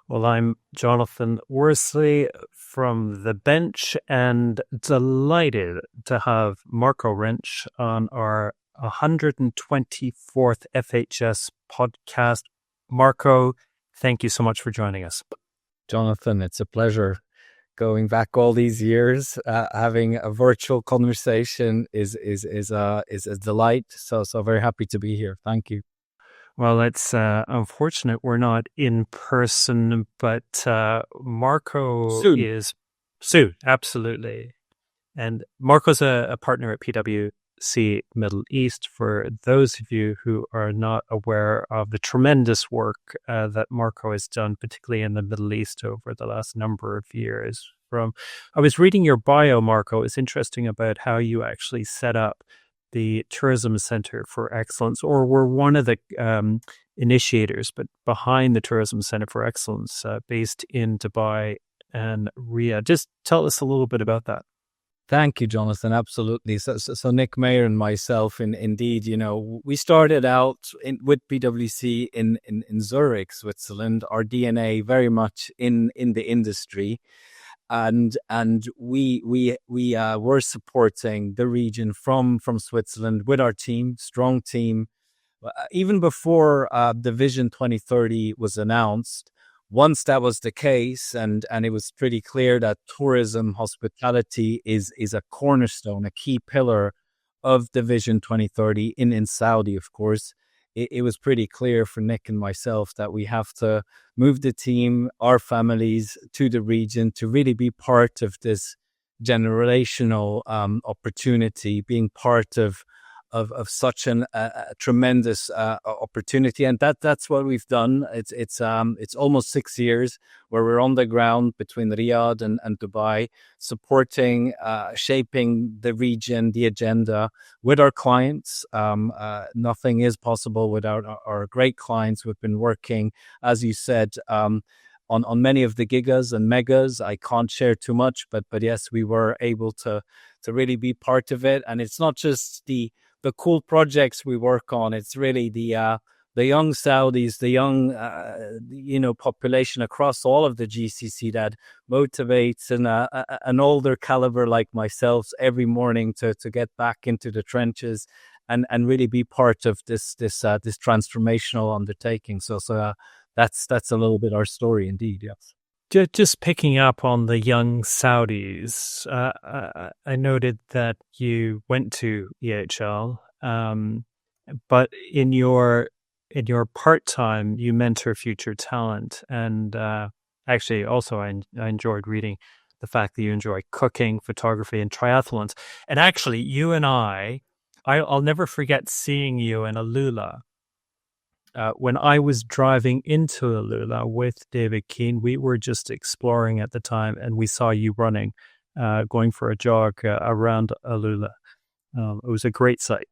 Well, I'm Jonathan Worsley from the bench and delighted to have Marco Rentsch on our 124th FHS podcast. Marco, thank you so much for joining us. Jonathan, it's a pleasure. Going back all these years, having a virtual conversation is a delight. So very happy to be here. Thank you. Well, it's unfortunate we're not in person, but Marco Soon. is soon, absolutely. And Marco's a partner at PwC Middle East. For those of you who are not aware of the tremendous work that Marco has done, particularly in the Middle East over the last number of years. I was reading your bio, Marco. It's interesting about how you actually set up the Tourism Center for Excellence, or were one of the initiators, but behind the Tourism Center for Excellence, based in Dubai and Riyadh. Just tell us a little bit about that. Thank you, Jonathan. Absolutely. So Nick Mayer and myself, indeed, we started out with PwC in Zurich, Switzerland. Our DNA very much in the industry. And we were supporting the region from Switzerland with our team, strong team, even before the Vision 2030 was announced. Once that was the case, and it was pretty clear that tourism, hospitality is a cornerstone, a key pillar of the Vision 2030 in Saudi, of course. It was pretty clear for Nick and myself that we have to move the team, our families, to the region to really be part of this generational opportunity, being part of such a tremendous opportunity, and that's what we've done. It's almost 6 years where we're on the ground between Riyadh and Dubai, supporting, shaping the region, the agenda with our clients. Nothing is possible without our great clients who have been working, as you said, on many of the gigas and megas. I can't share too much, but yes, we were able to really be part of it. And it's not just the cool projects we work on. It's really the young Saudis, the young population across all of the GCC that motivates an older caliber like myself every morning to get back into the trenches and really be part of this transformational undertaking. So that's a little bit our story, indeed. Yes. Just picking up on the young Saudis, I noted that you went to EHL, but in your part-time, you mentor future talent. And actually, also, I enjoyed reading the fact that you enjoy cooking, photography, and triathlons. And actually, you and I'll never forget seeing you in Alula. When I was driving into Alula with David Keane, we were just exploring at the time, and we saw you running, going for a jog around Alula. It was a great sight.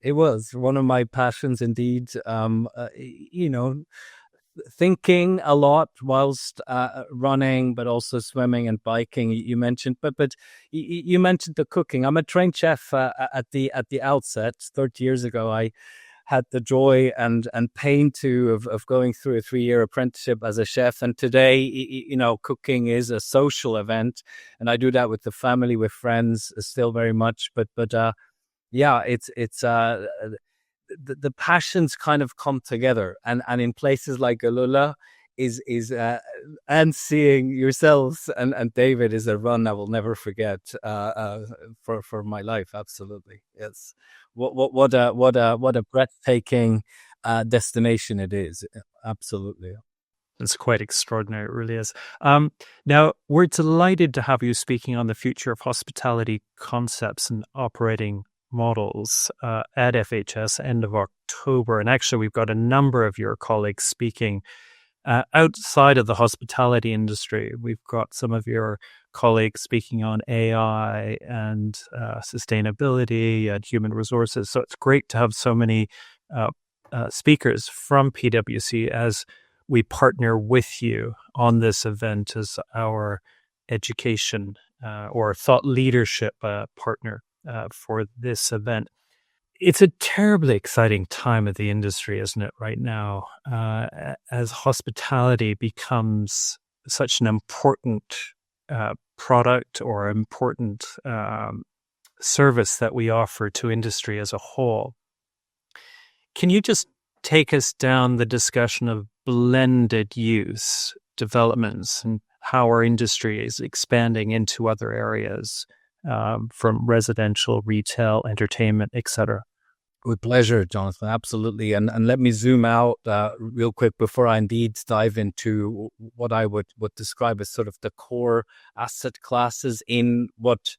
It was one of my passions, indeed. Thinking a lot whilst running, but also swimming and biking. You mentioned, but you mentioned the cooking. I'm a trained chef at the outset. 30 years ago, I had the joy and pain too of going through a 3-year apprenticeship as a chef. And today, cooking is a social event, and I do that with the family, with friends, still very much. But yeah, it's the passions kind of come together, and in places like Alula is and seeing yourselves and David is a run I will never forget for my life. Absolutely, yes. What a breathtaking destination it is. Absolutely. It's quite extraordinary. It really is. Now, we're delighted to have you speaking on the future of hospitality concepts and operating models at FHS end of October. And actually, we've got a number of your colleagues speaking outside of the hospitality industry. We've got some of your colleagues speaking on AI and sustainability and human resources. So it's great to have so many speakers from PwC as we partner with you on this event as our education or thought leadership partner for this event. it's a terribly exciting time of the industry, isn't it, right now, as hospitality becomes such an important product or important service that we offer to industry as a whole. Can you just take us down the discussion of blended use developments and how our industry is expanding into other areas, from residential, retail, entertainment, etc.? With pleasure, Jonathan. Absolutely. And let me zoom out real quick before I indeed dive into what I would describe as sort of the core asset classes in what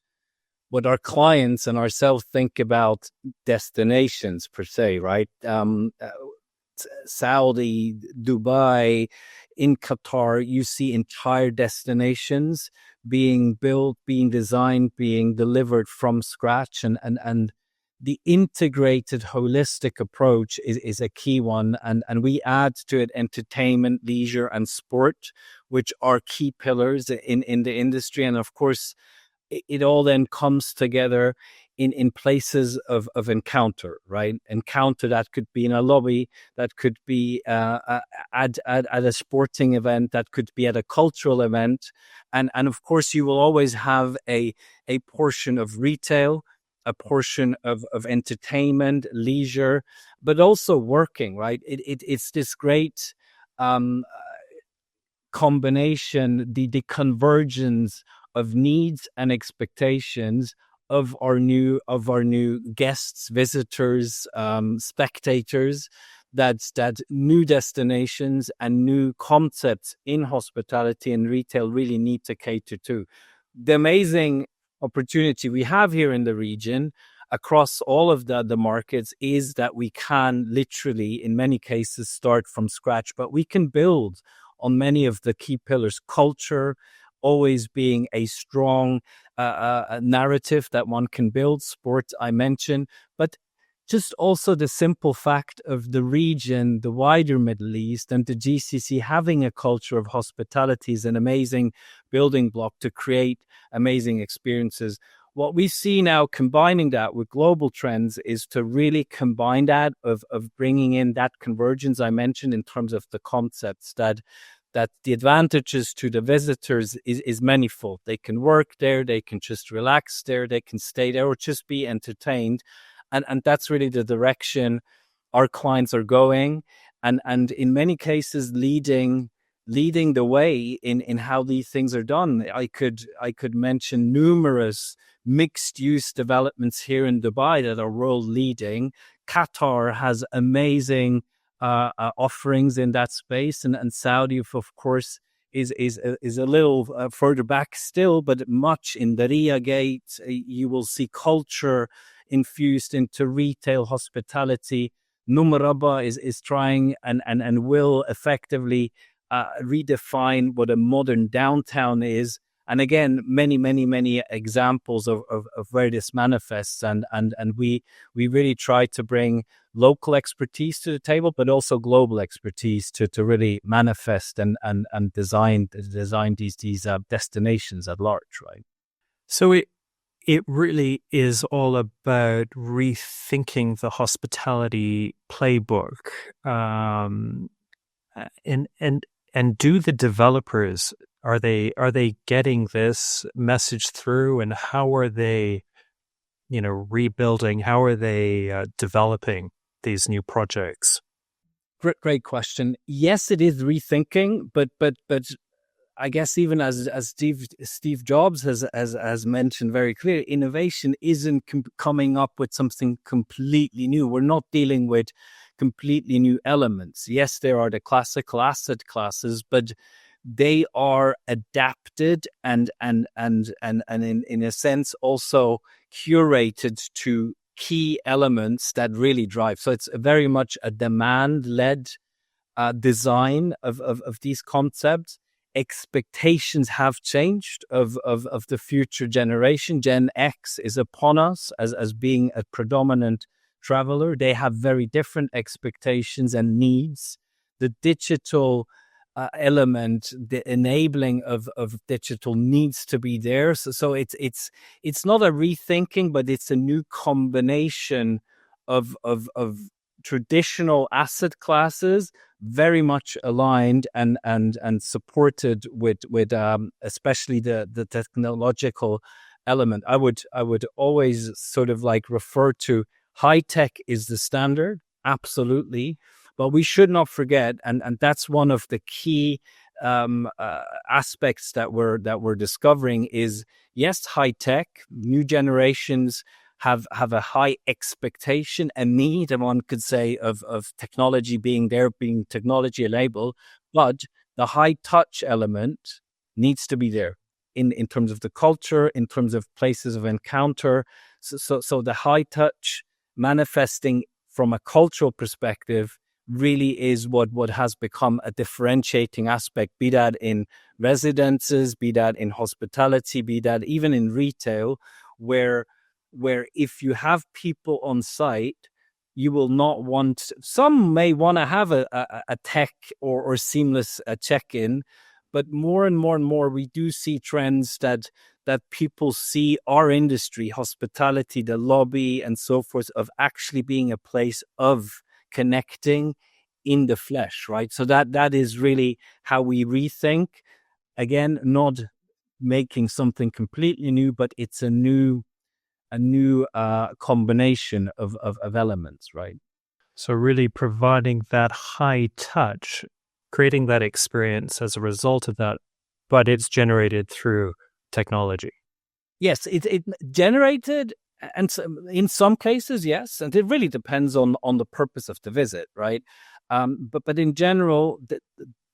our clients and ourselves think about destinations per se, right? Saudi, Dubai, in Qatar, you see entire destinations being built, being designed, being delivered from scratch, and the integrated holistic approach is a key one. And we add to it entertainment, leisure, and sport, which are key pillars in the industry. And of course, it all then comes together in places of encounter, right? Encounter that could be in a lobby, that could be at a sporting event, that could be at a cultural event. And of course, you will always have a portion of retail, a portion of entertainment, leisure, but also working, right? It's this great combination, the convergence of needs and expectations of our new guests, visitors, spectators, that new destinations and new concepts in hospitality and retail really need to cater to. The amazing opportunity we have here in the region across all of the markets is that we can literally, in many cases, start from scratch, but we can build on many of the key pillars. Culture always being a strong narrative that one can build. Sport, I mentioned, but just also the simple fact of the region, the wider Middle East, and the GCC having a culture of hospitality is an amazing building block to create amazing experiences. What we see now, combining that with global trends, is to really combine that of bringing in that convergence I mentioned in terms of the concepts that the advantages to the visitors is manifold. They can work there, they can just relax there, they can stay there or just be entertained. And that's really the direction our clients are going. And in many cases, leading the way in how these things are done. I could mention numerous mixed use developments here in Dubai that are world leading. Qatar has amazing offerings in that space, and Saudi, of course, is a little further back still, but much in the Riyadh Gate. You will see culture infused into retail hospitality. Numraba is trying and will effectively redefine what a modern downtown is. And again, many examples of where this manifests. And we really try to bring local expertise to the table, but also global expertise to really manifest and design these destinations at large, right? So it really is all about rethinking the hospitality playbook, and do the developers, are they getting this message through, and how are they, rebuilding? How are they developing these new projects? Great question. Yes, it is rethinking, but I guess even as Steve Jobs has mentioned very clearly, innovation isn't coming up with something completely new. We're not dealing with completely new elements. Yes, there are the classical asset classes, but they are adapted and in a sense also curated to key elements that really drive. So it's very much a demand-led design of these concepts. Expectations have changed of the future generation. Gen X is upon us as being a predominant traveler. They have very different expectations and needs. The digital element, the enabling of digital needs to be there. So it's not a rethinking, but it's a new combination of traditional asset classes very much aligned and supported with especially the technological element. I would always sort of like refer to high tech is the standard, absolutely, but we should not forget, and that's one of the key aspects that we're discovering is, yes, high tech, new generations have a high expectation and need, and one could say, of technology being there, being technology enabled, but the high touch element needs to be there in terms of the culture, in terms of places of encounter. So the high touch manifesting from a cultural perspective really is what has become a differentiating aspect, be that in residences, be that in hospitality, be that even in retail, where if you have people on site, you will not want, some may want to have a tech or seamless check-in, but more and more and more we do see trends that people see our industry, hospitality, the lobby and so forth, of actually being a place of connecting in the flesh, right? So that is really how we rethink. Again, not making something completely new, but it's a new combination of elements, right? So really providing that high touch, creating that experience as a result of that, but it's generated through technology. Yes, it generated, and in some cases, yes, and it really depends on the purpose of the visit, right? But in general,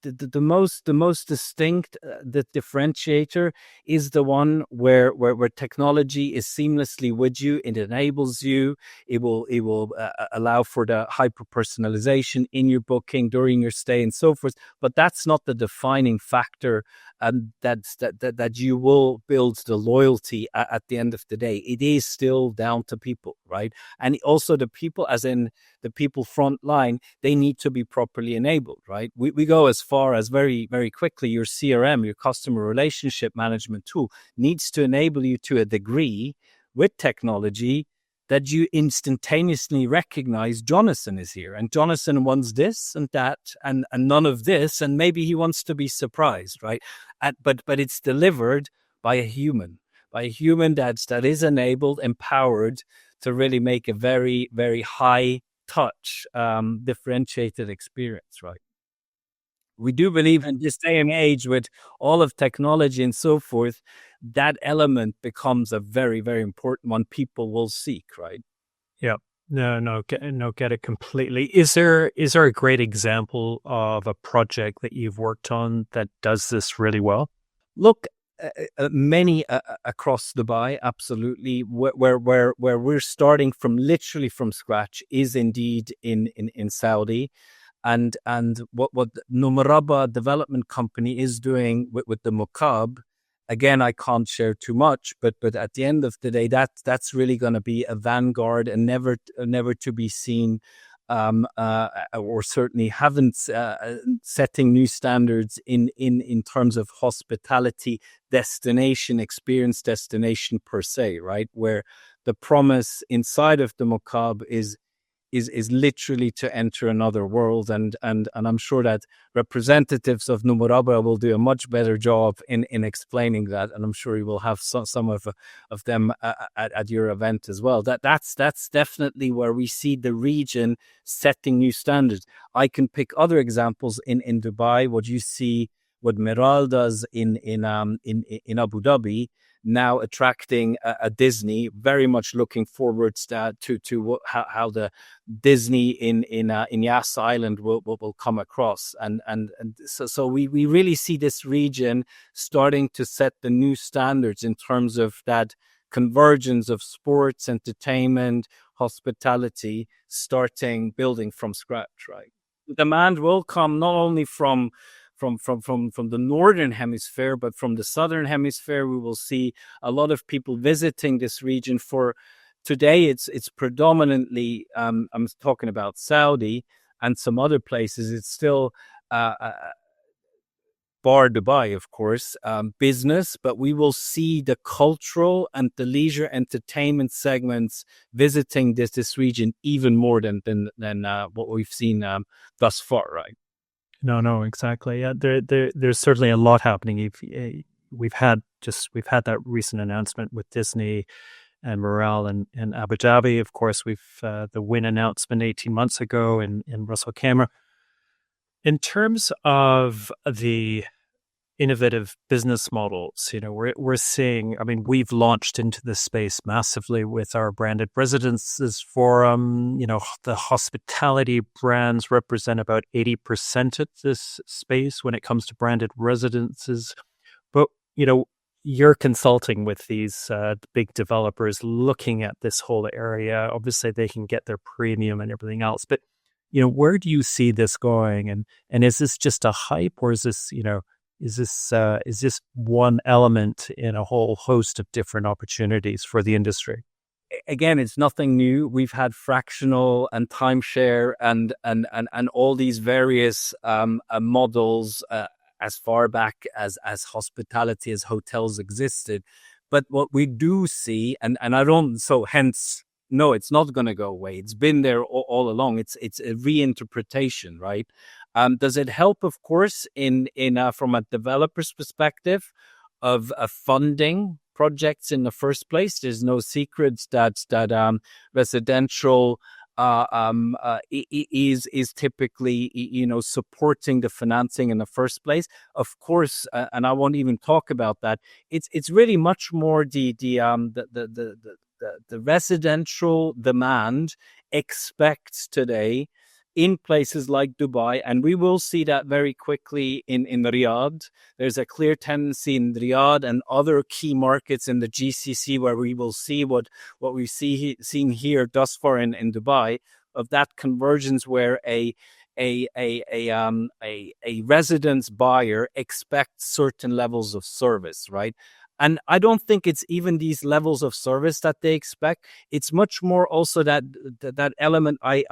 the most distinct, the differentiator is the one where technology is seamlessly with you. It enables you. It will allow for the hyper personalization in your booking during your stay and so forth. But that's not the defining factor. That you will build the loyalty at the end of the day. It is still down to people, right? And also the people, as in the people front line, they need to be properly enabled, right? We go as far as very, very quickly, your CRM, your customer relationship management tool, needs to enable you to a degree with technology that you instantaneously recognize Jonathan is here, and Jonathan wants this and that and none of this, and maybe he wants to be surprised, right? But it's delivered by a human that is enabled, empowered to really make a very, very high touch, differentiated experience, right? We do believe in this day and age, with all of technology and so forth, that element becomes a very, very important one people will seek, right? Yeah. No, get it completely. Is there a great example of a project that you've worked on that does this really well? Look, many across Dubai, absolutely. Where we're starting from, literally from scratch, is indeed in Saudi. And what Numaraba Development Company is doing with the Mukab, again, I can't share too much, but at the end of the day, that's really going to be a vanguard and never to be seen, or certainly haven't, setting new standards in terms of hospitality destination, experience destination per se, right? Where the promise inside of the Mukab is literally to enter another world, and I'm sure that representatives of Numaraba will do a much better job in explaining that, and I'm sure you will have some of them at your event as well. That's definitely where we see the region setting new standards. I can pick other examples in Dubai. What you see, what Miral does in Abu Dhabi, now attracting a Disney, very much looking forward to how the Disney in Yas Island will come across, and so we really see this region starting to set the new standards in terms of that convergence of sports, entertainment, hospitality, starting building from scratch. Right, the demand will come not only from the northern hemisphere, but from the southern hemisphere. We will see a lot of people visiting this region. For today, it's predominantly, I'm talking about Saudi and some other places. It's still bar Dubai, of course, business, but we will see the cultural and the leisure entertainment segments visiting this region even more than what we've seen thus far, right? No, exactly. Yeah, there's certainly a lot happening. We've had that recent announcement with Disney and Morale and Abu Dhabi. Of course, we've the Win announcement 18 months ago in Russell Kamer. In terms of the innovative business models, we're seeing. I mean, we've launched into this space massively with our branded residences forum. The hospitality brands represent about 80% of this space when it comes to branded residences. But you're consulting with these big developers looking at this whole area. Obviously, they can get their premium and everything else, but where do you see this going? And is this just a hype, or is this is this one element in a whole host of different opportunities for the industry? Again, it's nothing new. We've had fractional and timeshare and all these various models as far back as hospitality, as hotels existed. But what we do see, and I don't, so hence, no, it's not going to go away. It's been there all along. It's a reinterpretation, right? Does it help? Of course, in from a developer's perspective of funding projects in the first place. There's no secret that residential is typically supporting the financing in the first place. Of course, and I won't even talk about that. It's really much more the residential demand expects today in places like Dubai, and we will see that very quickly in Riyadh. There's a clear tendency in Riyadh and other key markets in the GCC where we will see what we've seen here thus far in Dubai, of that convergence where a residence buyer expects certain levels of service, right? And I don't think it's even these levels of service that they expect. It's much more also that element I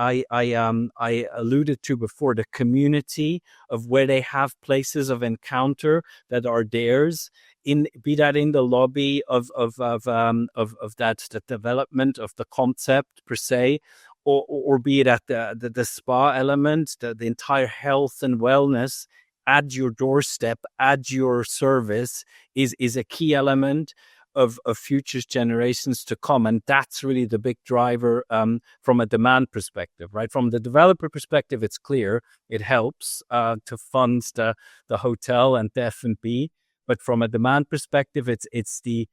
alluded to before, the community of where they have places of encounter that are theirs. Be that in the lobby of the development of the concept per se, or be it at the spa element, the entire health and wellness at your doorstep, at your service is a key element of future generations to come. And that's really the big driver from a demand perspective, right? From the developer perspective, it's clear it helps to fund the hotel and the F&B. But from a demand perspective, it's the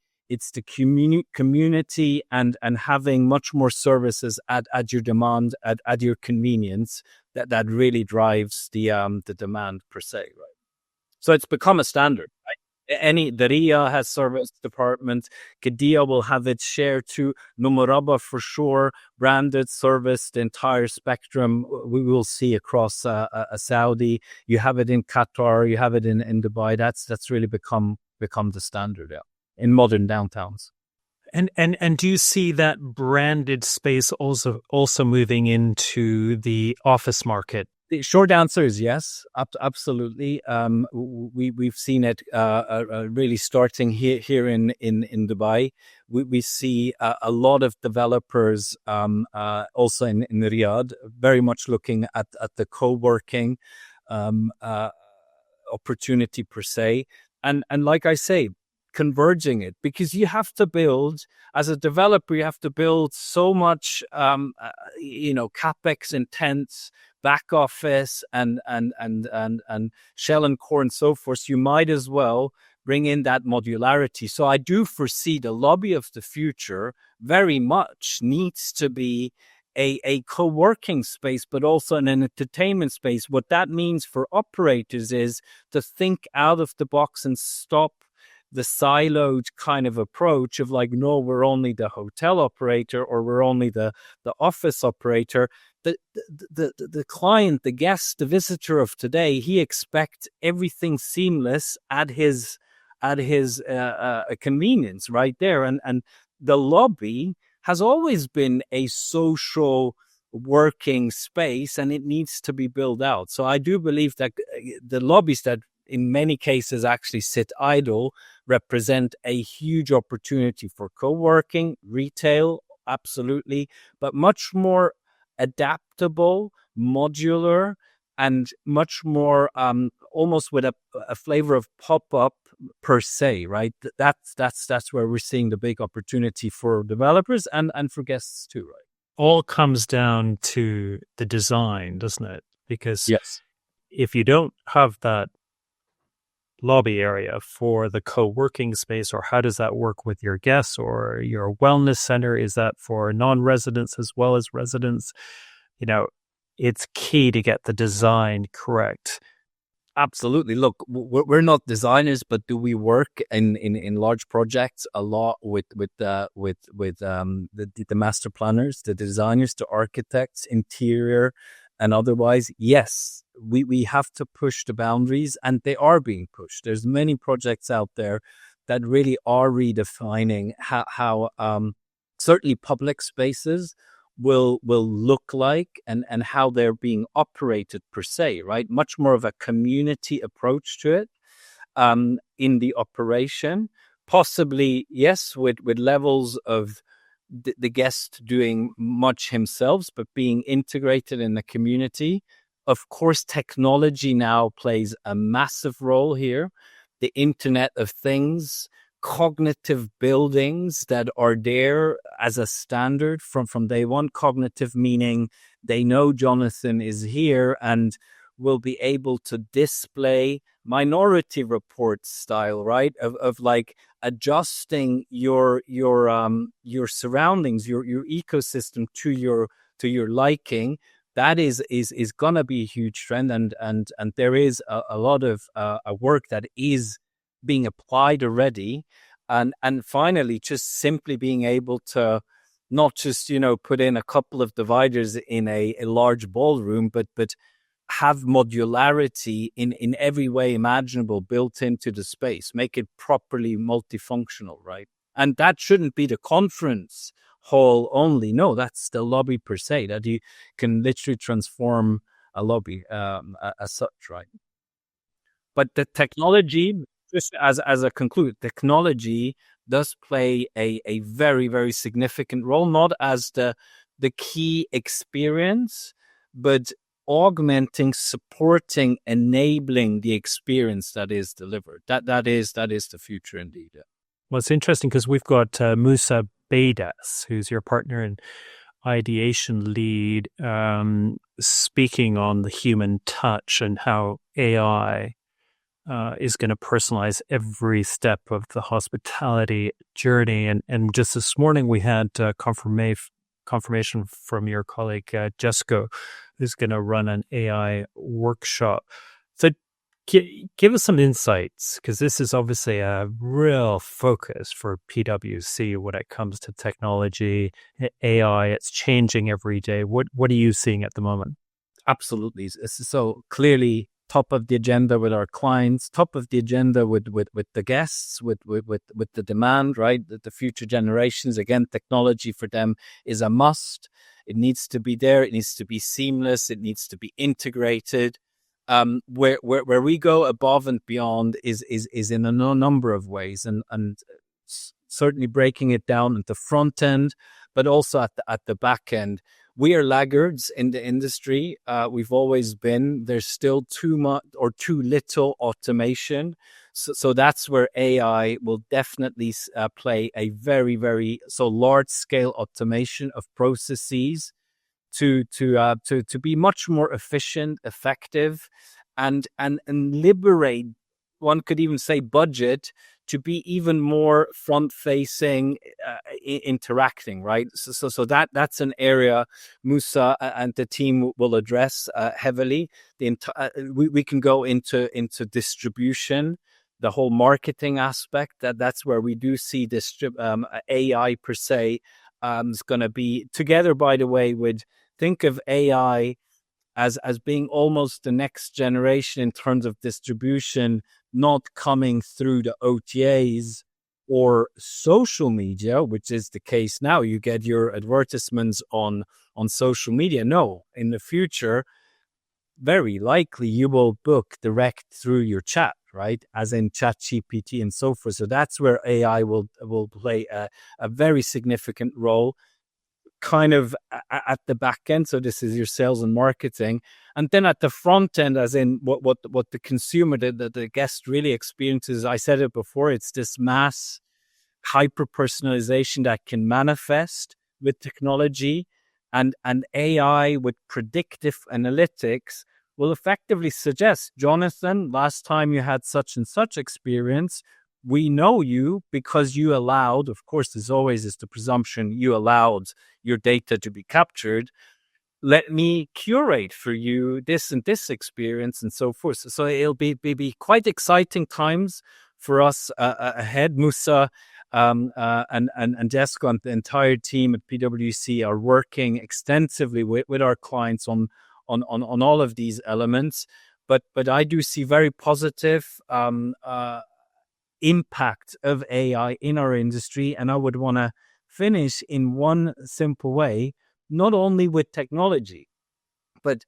community and having much more services at your demand, at your convenience, that really drives the demand per se, right? So it's become a standard, right? The RIA has service department. Qiddiya will have its share too. Numuraba for sure, branded service, the entire spectrum we will see across a Saudi. You have it in Qatar, you have it in Dubai. That's really become the standard, yeah, in modern downtowns. And do you see that branded space also moving into the office market? The short answer is yes, absolutely. We've seen it really starting here in Dubai. We see a lot of developers also in Riyadh, very much looking at the co-working opportunity per se, and like I say, converging it, because you have to build, as a developer, you have to build so much capex intense back office and shell and core and so forth. You might as well bring in that modularity. So I do foresee the lobby of the future very much needs to be a co-working space, but also an entertainment space. What that means for operators is to think out of the box and stop the siloed kind of approach of like, no, we're only the hotel operator or we're only the office operator. The client, the guest, the visitor of today, he expects everything seamless at his convenience right there. And the lobby has always been a social working space, and it needs to be built out. So I do believe that the lobbies that in many cases actually sit idle, represent a huge opportunity for co-working, retail, absolutely, but much more adaptable, modular, and much more almost with a flavor of pop-up per se, right? That's where we're seeing the big opportunity for developers and for guests too, right? All comes down to the design, doesn't it? Because Yes. if you don't have that lobby area for the co-working space, or how does that work with your guests or your wellness center? Is that for non-residents as well as residents? You know, it's key to get the design correct. Absolutely. Look, we're not designers, but do we work in large projects a lot with the master planners, the designers, the architects, interior, and otherwise? Yes, we have to push the boundaries, and they are being pushed. There's many projects out there that really are redefining how certainly public spaces will look like and how they're being operated per se, right? Much more of a community approach to it in the operation. Possibly, yes, with levels of the guest doing much himself, but being integrated in the community. Of course, technology now plays a massive role here. The Internet of Things, cognitive buildings that are there as a standard from day one. Cognitive meaning they know Jonathan is here and will be able to display Minority Report style, right? Of like adjusting your surroundings, your ecosystem to your liking. That is gonna be a huge trend, and there is a lot of work that is being applied already, and finally just simply being able to not just put in a couple of dividers in a large ballroom, but have modularity in every way imaginable built into the space, make it properly multifunctional, right? And that shouldn't be the conference hall only. No, that's the lobby per se, that you can literally transform a lobby as such, right? But the technology, just as a conclude, technology does play a very, very significant role, not as the key experience, but augmenting, supporting, enabling the experience that is delivered. That is the future indeed. Well, it's interesting because we've got Musa Beidas, who's your partner and ideation lead, speaking on the human touch and how AI is going to personalize every step of the hospitality journey. And just this morning, we had confirmation from your colleague, Jessica, who's going to run an AI workshop. So give us some insights, because this is obviously a real focus for PwC when it comes to technology, AI. It's changing every day. What are you seeing at the moment? Absolutely. So clearly top of the agenda with our clients, top of the agenda with the guests, with the demand, right? The future generations, again, technology for them is a must. It needs to be there. It needs to be seamless. It needs to be integrated. Where we go above and beyond is in a number of ways, and certainly breaking it down at the front end, but also at the back end. We are laggards in the industry. We've always been. There's still too much or too little automation. So that's where AI will definitely play a very, very large scale automation of processes to be much more efficient, effective, and liberate. One could even say budget to be even more front-facing, interacting, right? So that's an area Musa and the team will address heavily. We can go into distribution, the whole marketing aspect. That's where we do see AI per se is going to be together. By the way, think of AI as being almost the next generation in terms of distribution, not coming through the OTAs or social media, which is the case now. You get your advertisements on social media. No, in the future, very likely you will book direct through your chat, right? As in chat GPT and so forth. So that's where AI will play a very significant role, kind of at the back end. So this is your sales and marketing. And then at the front end, as in what the consumer, the guest really experiences, I said it before, it's this mass hyper personalization that can manifest with technology, and AI with predictive analytics will effectively suggest, Jonathan, last time you had such and such experience, we know you because you allowed, of course, as always is the presumption, you allowed your data to be captured. Let me curate for you this and this experience and so forth. So it'll be quite exciting times for us ahead. Musa and Jessica and the entire team at PwC are working extensively with our clients on all of these elements. But I do see very positive impact of AI in our industry, and I would want to finish in one simple way, not only with technology, but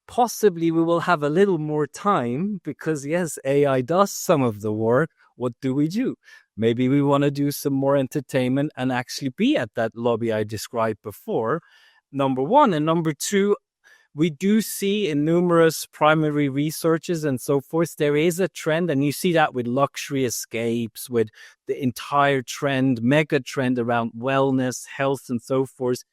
possibly we will have a little more time because, yes, AI does some of the work. What do we do? Maybe we want to do some more entertainment and actually be at that lobby I described before, number one. And number two, we do see in numerous primary researches and so forth, there is a trend, and you see that with luxury escapes, with the entire trend, mega trend around wellness, health, and so forth.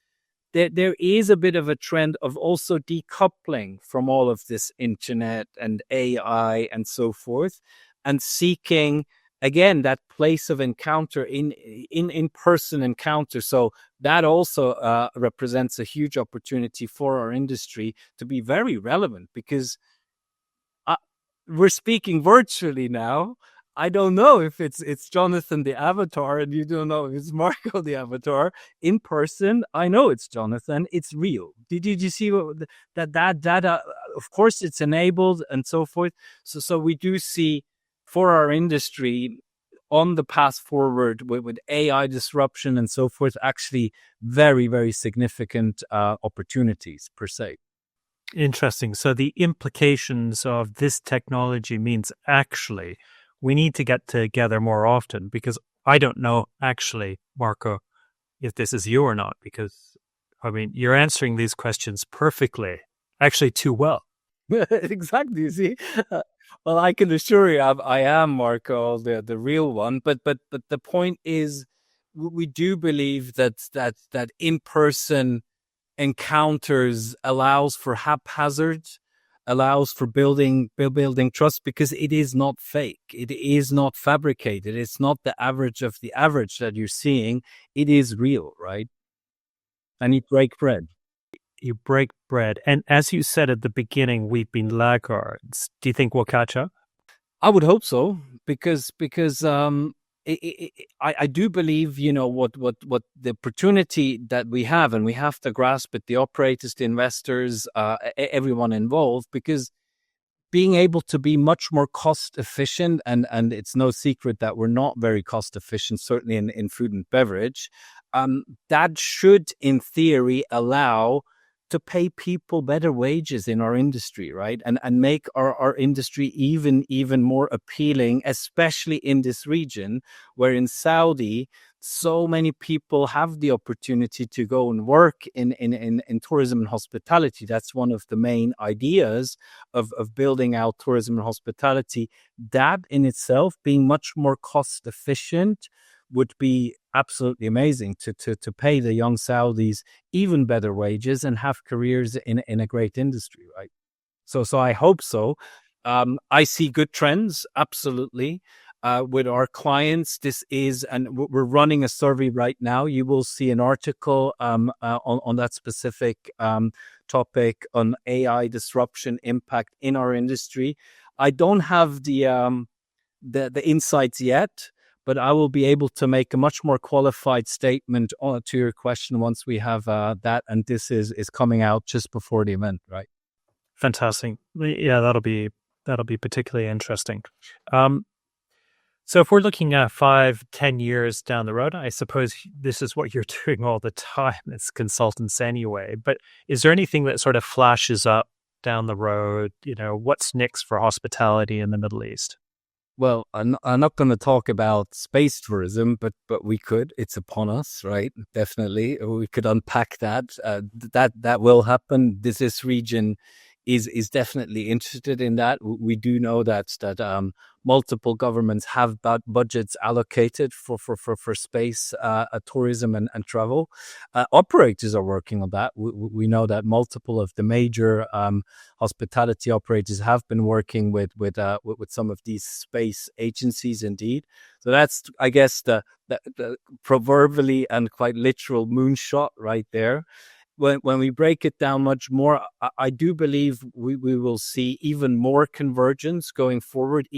There is a bit of a trend of also decoupling from all of this internet and AI and so forth, and seeking, again, that place of encounter in-person encounter. So that also represents a huge opportunity for our industry to be very relevant, because we're speaking virtually now. I don't know if it's Jonathan the avatar, and you don't know if it's Marco the avatar. In person, I know it's Jonathan. It's real. Did you see that data? Of course, it's enabled and so forth. So we do see for our industry on the path forward with AI disruption and so forth, actually very, very significant opportunities per se. Interesting. So the implications of this technology means actually we need to get together more often, because I don't know actually, Marco, if this is you or not, because I mean, you're answering these questions perfectly, actually too well. Exactly. You see, well, I can assure you, I am Marco, the real one. But the point is, we do believe that in-person encounters allows for haphazard, allows for building trust, because it is not fake, it is not fabricated, it's not the average of the average that you're seeing. It is real, right? And you break bread. You break bread. And as you said at the beginning, we've been laggards. Do you think we'll catch up? I would hope so, because I do believe, what the opportunity that we have, and we have to grasp it, the operators, the investors, everyone involved, because being able to be much more cost efficient, and it's no secret that we're not very cost efficient, certainly in food and beverage, that should, in theory, allow to pay people better wages in our industry, right? And make our industry even more appealing, especially in this region, where in Saudi, so many people have the opportunity to go and work in tourism and hospitality. That's one of the main ideas of building out tourism and hospitality. That in itself, being much more cost efficient, would be absolutely amazing to pay the young Saudis even better wages and have careers in a great industry, right? So I hope so. I see good trends, absolutely, with our clients. This is, and we're running a survey right now. You will see an article on that specific topic on AI disruption impact in our industry. I don't have the insights yet, but I will be able to make a much more qualified statement to your question once we have that. And this is coming out just before the event, right? Fantastic. Yeah, that'll be particularly interesting. So if we're looking at 5-10 years down the road, I suppose this is what you're doing all the time as consultants anyway. But is there anything that sort of flashes up down the road? What's next for hospitality in the Middle East? Well, I'm not going to talk about space tourism, but we could. It's upon us, right? Definitely, we could unpack that. That will happen. This region is definitely interested in that. We do know that multiple governments have budgets allocated for space tourism and travel. Operators are working on that. We know that multiple of the major hospitality operators have been working with some of these space agencies. Indeed, so that's, I guess, the proverbially and quite literal moonshot right there. When we break it down much more, I do believe we will see even more convergence going forward,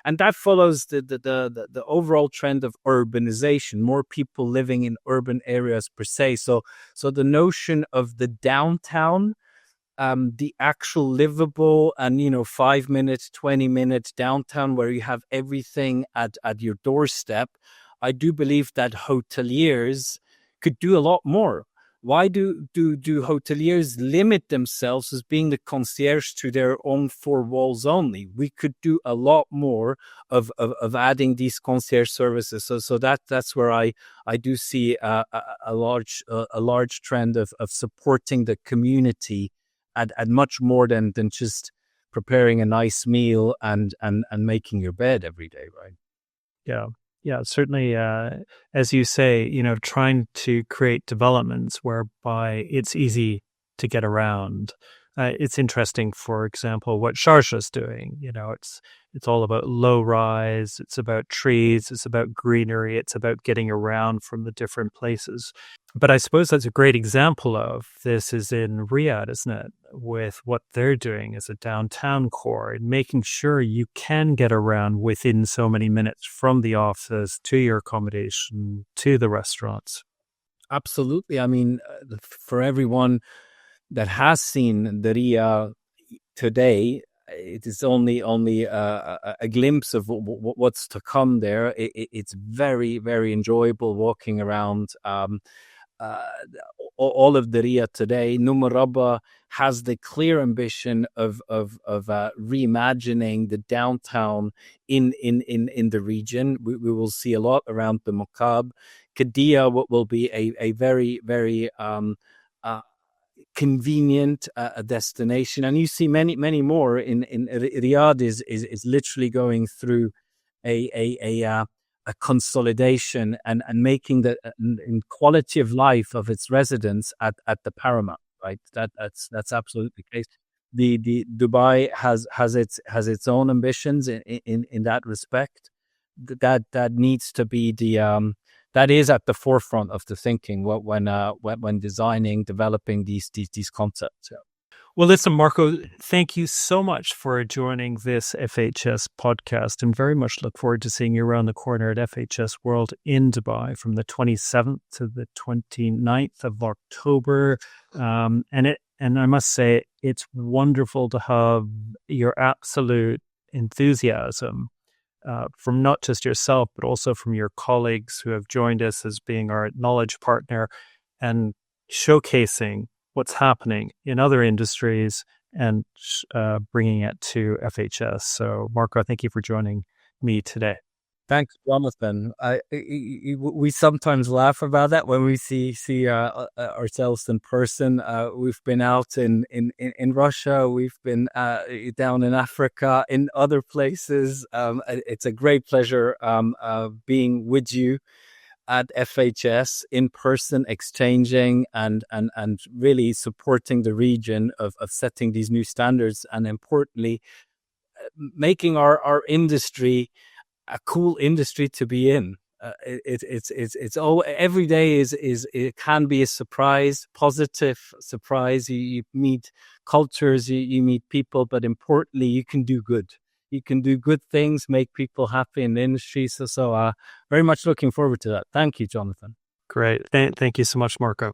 and that follows the overall trend of urbanization, more people living in urban areas per se. So the notion of the downtown, the actual livable and 5 minutes, 20 minutes downtown where you have everything at your doorstep, I do believe that hoteliers could do a lot more. Why do hoteliers limit themselves as being the concierge to their own four walls only? We could do a lot more of adding these concierge services. So that's where I do see a large trend of supporting the community at much more than just preparing a nice meal and making your bed every day, right? Yeah. Yeah, certainly, as you say, trying to create developments whereby it's easy to get around. It's interesting, for example, what Sharjah is doing. It's all about low rise, it's about trees, it's about greenery, it's about getting around from the different places. But I suppose that's a great example of this is in Riyadh, isn't it? With what they're doing as a downtown core and making sure you can get around within so many minutes from the office to your accommodation to the restaurants. Absolutely. I mean, for everyone that has seen the Riyadh today, it is only a glimpse of what's to come there. It's very, very enjoyable walking around. All of the Riyadh today. Numurabba has the clear ambition of reimagining the downtown in the region. We will see a lot around the Muqab. Qiddiya will be a very, very convenient destination, and you see many more in Riyadh is literally going through a consolidation and making the in quality of life of its residents at the paramount, right? That's absolutely the case. The Dubai has its own ambitions in that respect. That needs to be that is at the forefront of the thinking when designing, developing these concepts. Yeah. Well, listen, Marco, thank you so much for joining this FHS podcast, and very much look forward to seeing you around the corner at FHS World in Dubai from the 27th to the 29th of October. And I must say, it's wonderful to have your absolute enthusiasm from not just yourself, but also from your colleagues who have joined us as being our knowledge partner and showcasing what's happening in other industries and bringing it to FHS. So, Marco, thank you for joining me today. Thanks, Jonathan. We sometimes laugh about that when we see ourselves in person. We've been out in Russia. We've been down in Africa, in other places. It's a great pleasure being with you at FHS in person, exchanging and really supporting the region of setting these new standards, and importantly, making our industry a cool industry to be in. It's all every day is it can be a surprise, positive surprise. You meet cultures, you meet people, but importantly, you can do good. You can do good things, make people happy in the industry. So very much looking forward to that. Thank you, Jonathan. Great. Thank you so much, Marco.